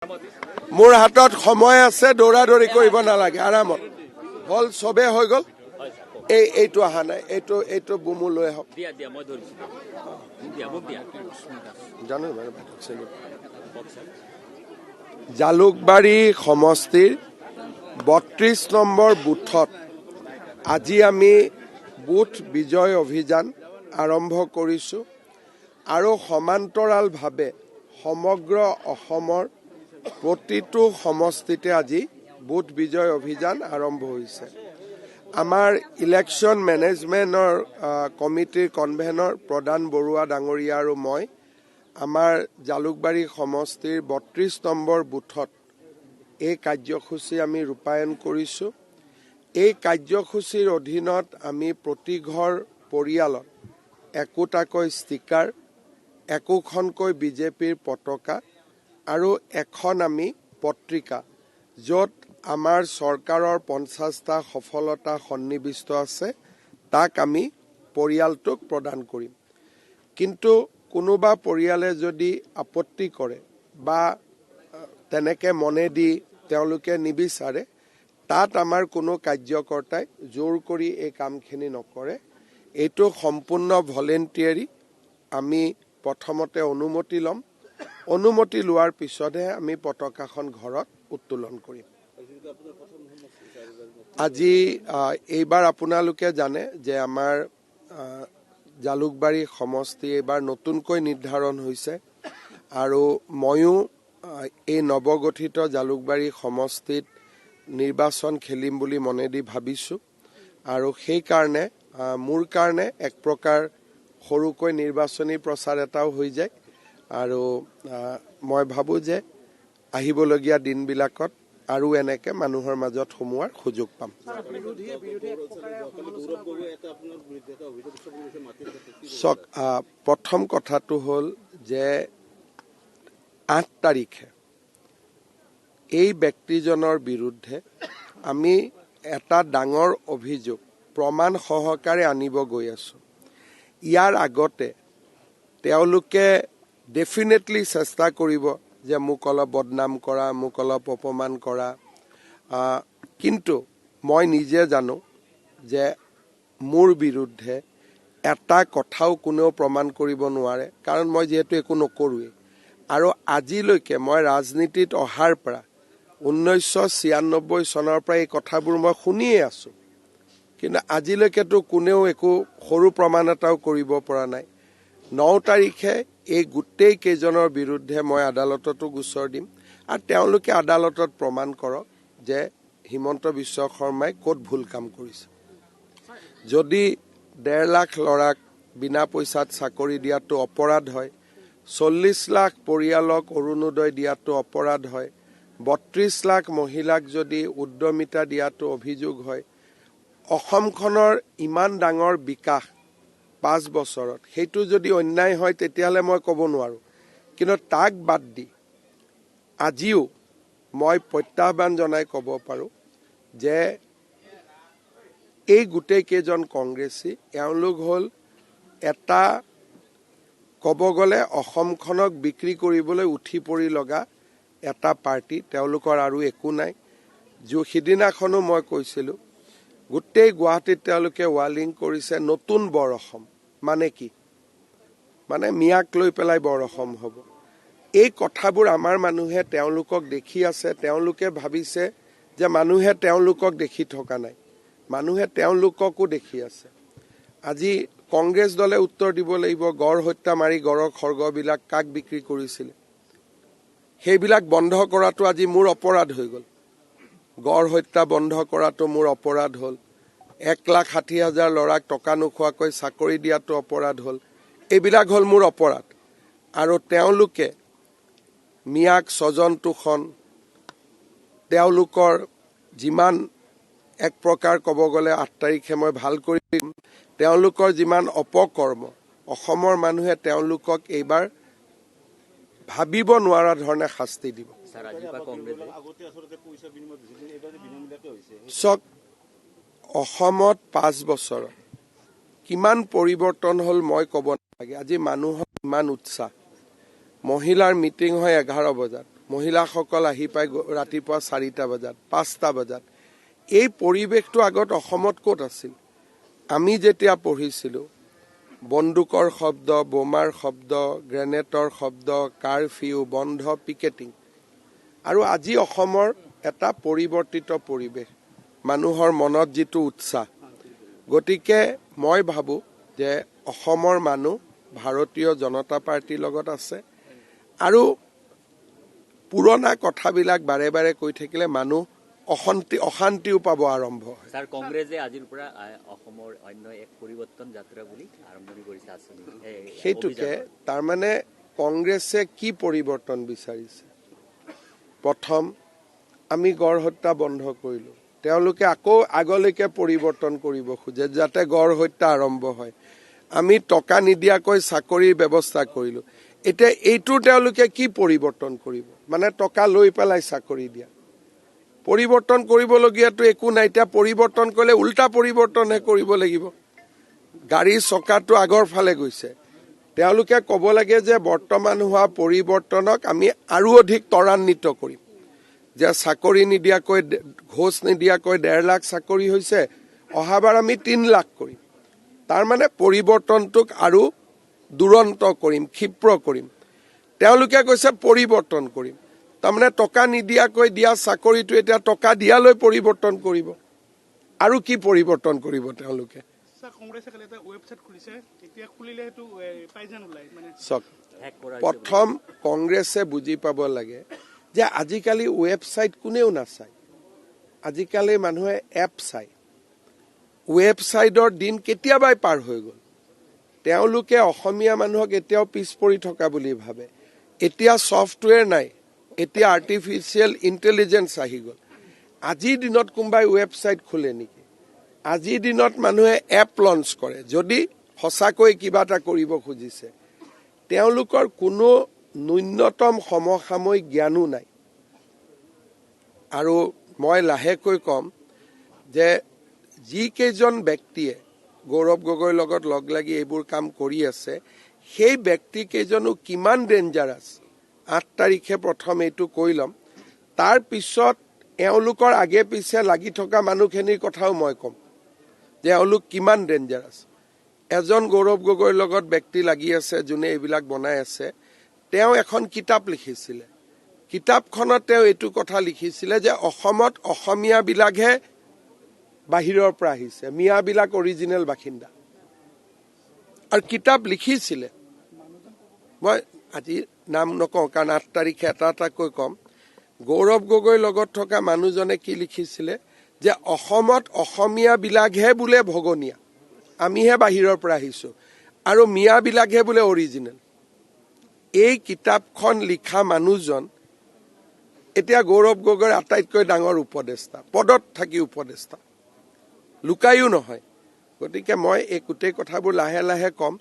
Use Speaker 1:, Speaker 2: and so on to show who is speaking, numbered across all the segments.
Speaker 1: মোৰ হাতত সময় আছে, দৌৰা-দৌৰি কৰিব নালাগে, আৰামত হল, চবে হৈ গ'ল। এইটো অহা নাই, এইটো বুমু লৈ আহক। জানো জালুকবাৰী সমষ্টিৰ ৩২ নম্বৰ বুথত আজি আমি বুথ বিজয় অভিযান আৰম্ভ কৰিছোঁ আৰু সমান্তৰালভাৱে সমগ্ৰ অসমৰ প্ৰতিটো সমষ্টিতে আজি বুথ বিজয় অভিযান আৰম্ভ হৈছে। আমাৰ ইলেকশ্যন মেনেজমেণ্টৰ কমিটিৰ কনভেনৰ প্ৰধান বৰুৱা ডাঙৰীয়া আৰু মই আমাৰ জালুকবাৰী সমষ্টিৰ ৩২ নম্বৰ বুথত এই কাৰ্যসূচী আমি ৰূপায়ণ কৰিছোঁ। এই কাৰ্যসূচীৰ অধীনত আমি প্ৰতি ঘৰ পৰিয়ালত একোটাকৈ ষ্টিকাৰ, একোখনকৈ বিজেপিৰ পতাকা আৰু এখন আমি পত্ৰিকা, য'ত আমাৰ চৰকাৰৰ 50টা সফলতা সন্নিৱিষ্ট আছে, তাক আমি পৰিয়ালটোক প্ৰদান কৰিম। কিন্তু কোনোবা পৰিয়ালে যদি আপত্তি কৰে বা তেনেকে মনে দি তেওঁলোকে নিবিচাৰে, তাত আমাৰ কোনো কাৰ্যকৰ্তাই জোৰ কৰি এই কামখিনি নকৰে। এইটো সম্পূৰ্ণ ভলেণ্টিয়াৰী। আমি প্ৰথমতে অনুমতি ল'ম, অনুমতি লোৱাৰ পিছতহে আমি পতাকাখন ঘৰত উত্তোলন কৰিম। আজি এইবাৰ আপোনালোকে জানে যে আমাৰ জালুকবাৰী সমষ্টি এইবাৰ নতুনকৈ নিৰ্ধাৰণ হৈছে আৰু ময়ো এই নৱগঠিত জালুকবাৰী সমষ্টিত নিৰ্বাচন খেলিম বুলি মনেদি ভাবিছোঁ আৰু সেইকাৰণে মোৰ কাৰণে এক প্ৰকাৰ সৰুকৈ নিৰ্বাচনী প্ৰচাৰ এটাও হৈ যায় আৰু মই ভাবোঁ যে আহিবলগীয়া দিনবিলাকত আৰু এনেকে মানুহৰ মাজত সোমোৱাৰ সুযোগ পাম। প্ৰথম কথাটো হ'ল যে 8 তাৰিখে এই ব্যক্তিজনৰ বিৰুদ্ধে আমি এটা ডাঙৰ অভিযোগ প্ৰমাণ সহকাৰে আনিব গৈ আছোঁ। ইয়াৰ আগতে তেওঁলোকে ডেফিনেটলি চেষ্টা কৰিব যে মোক অলপ বদনাম কৰা, মোক অলপ অপমান কৰা, কিন্তু মই নিজে জানো যে মোৰ বিৰুদ্ধে এটা কথাও কোনেও প্ৰমাণ কৰিব নোৱাৰে, কাৰণ মই যিহেতু একো নকৰোৱেই। আৰু আজিলৈকে মই ৰাজনীতিত অহাৰ পৰা 1996 চনৰ পৰা এই কথাবোৰ মই শুনিয়ে আছোঁ, কিন্তু আজিলৈকেতো কোনেও একো সৰু প্ৰমাণ এটাও কৰিব পৰা নাই। 9 তাৰিখে এই গোটেই কেইজনৰ বিৰুদ্ধে মই আদালততো গোচৰ দিম আৰু তেওঁলোকে আদালতত প্ৰমাণ কৰক যে হিমন্ত বিশ্ব শৰ্মাই ক'ত ভুল কাম কৰিছে। যদি 1.5 লাখ ল'ৰাক বিনা পইচাত চাকৰি দিয়াটো অপৰাধ হয়, 40 লাখ পৰিয়ালক অৰুণোদয় দিয়াটো অপৰাধ হয়, 32 লাখ মহিলাক যদি উদ্যমিতা দিয়াটো অভিযোগ হয়, অসমখনৰ ইমান ডাঙৰ বিকাশ 5 বছৰত সেইটো যদি অন্যায় হয়, তেতিয়াহ'লে মই ক'ব নোৱাৰোঁ। কিন্তু তাক বাদ দি আজিও মই প্ৰত্যাহ্বান জনাই ক'ব পাৰোঁ যে এই গোটেই কেইজন কংগ্ৰেছী, এওঁলোক হ'ল এটা ক'ব গ'লে অসমখনক বিক্ৰী কৰিবলৈ উঠি পৰি লগা এটা পাৰ্টি। তেওঁলোকৰ আৰু একো নাই। সিদিনাখনো মই কৈছিলোঁ, গোটেই গুৱাহাটীত তেওঁলোকে ৱালিং কৰিছে নতুন বৰ অসম। মানে কি? মানে মিয়াক লৈ পেলাই বৰ অসম হ'ব। এই কথাবোৰ আমাৰ মানুহে তেওঁলোকক দেখি আছে। তেওঁলোকে ভাবিছে যে মানুহে তেওঁলোকক দেখি থকা নাই, মানুহে তেওঁলোককো দেখি আছে। আজি কংগ্ৰেছ দলে উত্তৰ দিব লাগিব, গড় হত্যা মাৰি গড়ৰ খৰ্গবিলাক কাক বিক্ৰী কৰিছিলে, সেইবিলাক বন্ধ কৰাটো আজি মোৰ অপৰাধ হৈ গ'ল। গড় হত্যা বন্ধ কৰাটো মোৰ অপৰাধ হ'ল। 1,60,000 ল'ৰাক টকা নোখোৱাকৈ চাকৰি দিয়াটো অপৰাধ হ'ল। এইবিলাক হ'ল মোৰ অপৰাধ। আৰু তেওঁলোকে মিয়াক, স্বজন তোষণ, তেওঁলোকৰ যিমান এক প্ৰকাৰ ক'ব গ'লে 8 তাৰিখে মই ভাল কৰি দিম, তেওঁলোকৰ যিমান অপকৰ্ম, অসমৰ মানুহে তেওঁলোকক এইবাৰ ভাবিব নোৱাৰা ধৰণে শাস্তি দিব। চক অসমত 5 বছৰত কিমান পৰিৱৰ্তন হ'ল মই ক'ব নালাগে। আজি মানুহৰ ইমান উৎসাহ, মহিলাৰ মিটিং হয় 11 বজাত, মহিলাসকল আহি পায় ৰাতিপুৱা 4টা বজাত 5টা বজাত। এই পৰিৱেশটো আগত অসমত ক'ত আছিল? আমি যেতিয়া পঢ়িছিলোঁ বন্দুকৰ শব্দ, বোমাৰ শব্দ, গ্ৰেনেডৰ শব্দ, কাৰফিউ, বন্ধ, পিকেটিং। আৰু আজি অসমৰ এটা পৰিৱৰ্তিত পৰিৱেশ, মানুহৰ মনত যিটো উৎসাহ। গতিকে মই ভাবোঁ যে অসমৰ মানুহ ভাৰতীয় জনতা পাৰ্টিৰ লগত আছে। আৰু পুৰণা কথাবিলাক বাৰে বাৰে কৈ থাকিলে মানুহ অশান্তিও পাব আৰম্ভ হয়।
Speaker 2: স্যাৰ, কংগ্ৰেছে আজিৰ পৰা অসমৰ অন্য এক পৰিৱৰ্তন যাত্ৰা বুলি আৰম্ভণি কৰিছে আঁচনি।
Speaker 1: সেইটোকে তাৰমানে কংগ্ৰেছে কি পৰিৱৰ্তন বিচাৰিছে? প্ৰথম আমি গড় হত্যা বন্ধ কৰিলোঁ, তেওঁলোকে আকৌ আগলৈকে পৰিৱৰ্তন কৰিব খোজে যাতে গড় হত্যা আৰম্ভ হয়। আমি টকা নিদিয়াকৈ চাকৰিৰ ব্যৱস্থা কৰিলোঁ, এতিয়া এইটো তেওঁলোকে কি পৰিৱৰ্তন কৰিব? মানে টকা লৈ পেলাই চাকৰি দিয়া। পৰিৱৰ্তন কৰিবলগীয়াটো একো নাই। এতিয়া পৰিৱৰ্তন কৰিলে উল্টা পৰিৱৰ্তনহে কৰিব লাগিব। গাড়ীৰ চকাটো আগৰ ফালে গৈছে, তেওঁলোকে ক'ব লাগে যে বৰ্তমান হোৱা পৰিৱৰ্তনক আমি আৰু অধিক ত্বৰান্বিত কৰিম, যে চাকৰি নিদিয়াকৈ, ঘোষ নিদিয়াকৈ 1.5 লাখ চাকৰি হৈছে, অহাবাৰ আমি 3 লাখ কৰিম। তাৰমানে পৰিৱৰ্তনটোক আৰু দুৰন্ত কৰিম, ক্ষিপ্ৰ কৰিম। তেওঁলোকে কৈছে পৰিৱৰ্তন কৰিম, তাৰমানে টকা নিদিয়াকৈ দিয়া চাকৰিটো এতিয়া টকা দিয়ালৈ পৰিৱৰ্তন কৰিব। আৰু কি পৰিৱৰ্তন কৰিব তেওঁলোকে? প্ৰথম কংগ্ৰেছে বুজি পাব লাগে যে আজিকালি ৱেবছাইট কোনেও নাচায়, আজিকালি মানুহে এপ চায়। ৱেবছাইটৰ দিন কেতিয়াবাই পাৰ হৈ গ'ল। তেওঁলোকে অসমীয়া মানুহক এতিয়াও পিছ পৰি থকা বুলি ভাবে। এতিয়া ছফ্টৱেৰ নাই, এতিয়া আৰ্টিফিচিয়েল ইণ্টেলিজেঞ্চ আহি গ'ল। আজিৰ দিনত কোনোবাই ৱেবছাইট খোলে নেকি? আজিৰ দিনত মানুহে এপ লঞ্চ কৰে। যদি সঁচাকৈ কিবা এটা কৰিব খুজিছে, তেওঁলোকৰ কোনো ন্যূনতম সমসাময়িক জ্ঞানো নাই। আৰু মই লাহেকৈ ক'ম যে যিকেইজন ব্যক্তিয়ে গৌৰৱ গগৈৰ লগত লগ লাগি এইবোৰ কাম কৰি আছে, সেই ব্যক্তিকেইজনো কিমান ডেঞ্জাৰাছ 8 তাৰিখে প্ৰথম এইটো কৈ ল'ম। তাৰ পিছত এওঁলোকৰ আগে পিছে লাগি থকা মানুহখিনিৰ কথাও মই ক'ম যে এওঁলোক কিমান ডেঞ্জাৰাছ। এজন গৌৰৱ গগৈৰ লগত ব্যক্তি লাগি আছে যোনে এইবিলাক বনাই আছে। তেওঁ এখন কিতাপ লিখিছিলে। কিতাপখনত তেওঁ এইটো কথা লিখিছিলে যে অসমত অসমীয়াবিলাকহে বাহিৰৰ পৰা আহিছে, মিয়াবিলাক অৰিজিনেল বাসিন্দা। আৰু কিতাপ লিখিছিলে, মই আজি নাম নকওঁ কাৰণ 8 তাৰিখে এটাকৈ ক'ম। গৌৰৱ গগৈৰ লগত থকা মানুহজনে কি লিখিছিলে যে অসমত অসমীয়াবিলাকহে বোলে ভগনীয়া, আমিহে বাহিৰৰ পৰা আহিছোঁ, আৰু মিয়াবিলাকহে বোলে অৰিজিনেল। এই কিতাপখন লিখা মানুহজন এতিয়া গৌৰৱ গগৈৰ আটাইতকৈ ডাঙৰ উপদেষ্টা, পদত থাকি উপদেষ্টা, লুকায়ো নহয়। গতিকে মই এই গোটেই কথাবোৰ লাহে লাহে ক'ম।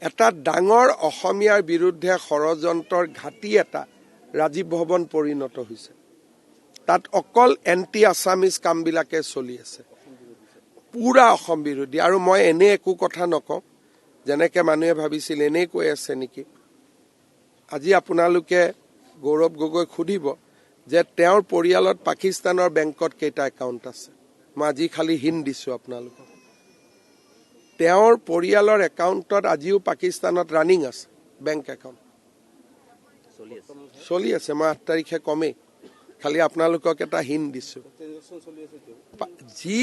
Speaker 1: এটা ডাঙৰ অসমীয়াৰ বিৰুদ্ধে ষড়যন্ত্ৰৰ ঘাটি এটা ৰাজীৱ ভৱন পৰিণত হৈছে। তাত অকল এণ্টি আছামিজ কামবিলাকে চলি আছে, পুৰা অসম বিৰোধী। আৰু মই এনে একো কথা নকওঁ যেনেকৈ মানুহে ভাবিছিল, এনেই কৈ আছে নেকি। আজি আপোনালোকে গৌৰৱ গগৈক সুধিব যে তেওঁৰ পৰিয়ালত পাকিস্তানৰ বেংকত কেইটা একাউণ্ট আছে। মই আজি খালি হিণ্ট দিছোঁ আপোনালোকক। তেওঁৰ পৰিয়ালৰ একাউণ্টত আজিও পাকিস্তানত ৰানিং আছে বেংক একাউণ্ট, চলি আছে। মই 8 তাৰিখে কমেই, খালি আপোনালোকক এটা হিণ্ট দিছোঁ। যি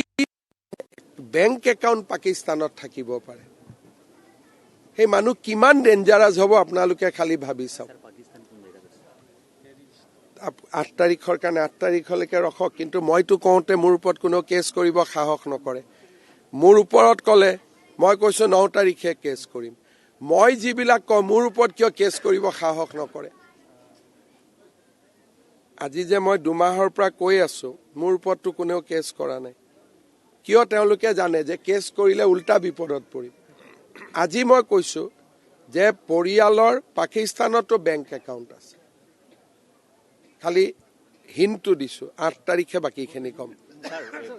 Speaker 1: বেংক একাউণ্ট পাকিস্তানত থাকিব পাৰে, সেই মানুহ কিমান ডেঞ্জাৰাছ হ'ব আপোনালোকে খালি ভাবি চাওক। 8 তাৰিখৰ কাৰণে 8 তাৰিখলৈকে ৰখক। কিন্তু মইতো কওঁতে মোৰ ওপৰত কোনেও কেছ কৰিব সাহস নকৰে। মোৰ ওপৰত ক'লে মই কৈছোঁ 9 তাৰিখে কেছ কৰিম। মই যিবিলাক কওঁ মোৰ ওপৰত কিয় কেছ কৰিব সাহস নকৰে? আজি যে মই 2 মাহৰ পৰা কৈ আছোঁ, মোৰ ওপৰততো কোনেও কেছ কৰা নাই। কিয়? তেওঁলোকে জানে যে কেছ কৰিলে উল্টা বিপদত পৰিম। আজি মই কৈছোঁ যে পৰিয়ালৰ পাকিস্তানতো বেংক একাউণ্ট আছে, খালি হিণ্টটো দিছোঁ। 8 তাৰিখে বাকীখিনি ক'ম।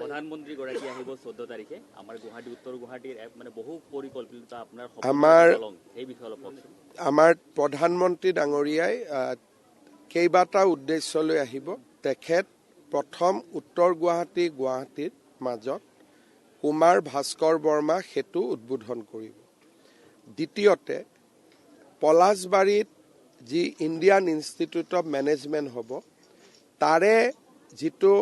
Speaker 2: প্ৰধানমন্ত্ৰী গৰাকী আহিব 14 তাৰিখে আমাৰ গুৱাহাটী, উত্তৰ গুৱাহাটীৰ মানে বহু পৰিকল্পিত আপোনাৰ
Speaker 1: আমাৰ প্ৰধানমন্ত্ৰী ডাঙৰীয়াই কেইবাটা উদ্দেশ্যলৈ আহিব তেখেত প্ৰথম উত্তৰ গুৱাহাটীৰ মাজত কুমাৰ ভাস্কৰ বৰ্মা সেতু উদ্বোধন কৰিব দ্বিতীয়তে পলাশবাৰীত যি ইণ্ডিয়ান ইনষ্টিটিউট অফ মেনেজমেণ্ট হ'ব তাৰে যিটো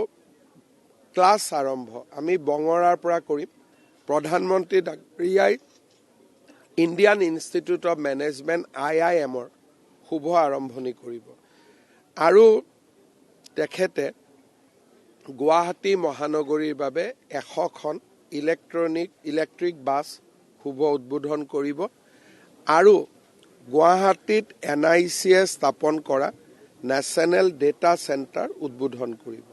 Speaker 1: ক্লাছ আৰম্ভ আমি বঙৰাৰ পৰা কৰিম প্ৰধানমন্ত্ৰী ডাঙৰীয়াই ইণ্ডিয়ান ইনষ্টিটিউট অফ মেনেজমেণ্ট IIMৰ শুভ আৰম্ভণি কৰিব আৰু তেখেতে গুৱাহাটী মহানগৰীৰ বাবে 100খন ইলেক্ট্ৰিক বাছ শুভ উদ্বোধন কৰিব আৰু গুৱাহাটীত NIC স্থাপন কৰা নেশ্যনেল ডেটা চেণ্টাৰ উদ্বোধন কৰিব